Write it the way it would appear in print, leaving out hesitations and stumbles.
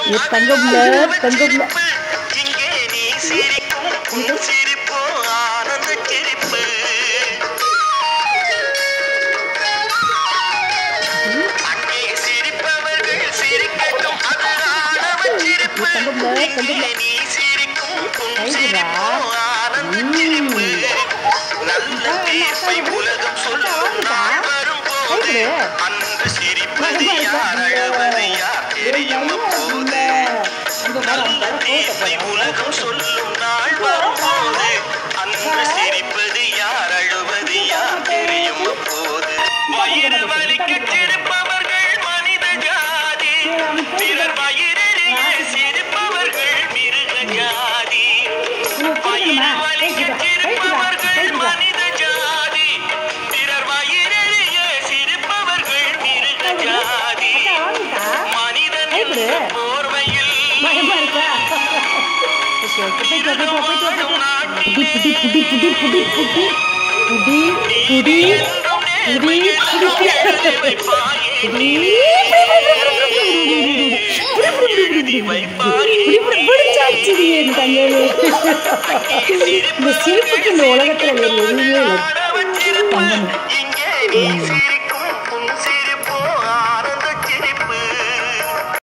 ये तंगबुला இங்கே நீ சிரிக்கும் உன் சிரிப்போ ஆனந்த சிரிப்பு அங்கே சிரிப்பவர்கள் சிரிக்கட்டும் அது ஆனந்த சிரிப்பு இங்கே நீ சிரிக்கும் உன் சிரிப்போ ஆனந்த சிரிப்பு நல்ல தீர்ப்பை உலகம் சொல்லும் நாள் வரும் போது அன்று சிரிப்பது யார் அழுவது யார் தெரியும் அப்போது நல்ல தீர்ப்பை உலகம் சொல்லும் நாள் வரும் போது அன்று சிரிப்பது யார் அழுவது யார் தெரியும் அப்போது வயிறு வலிக்க சிரிப்பவர்கள் மனித ஜாதி பிறர் வயிறெறிய சிரிப்பவர்கள் மிருக ஜாதி வயிறு வலிக்க சிரிப்பவர்கள் மனித ஜாதி பிறர் வயிறெறிய சிரிப்பவர்கள் மிருக ஜாதி மனிதன் என்ற போர்வையில் இந்த சிரிப்புக்கு இந்த உலகத்துல வேறு எதுவுமே இல்லை.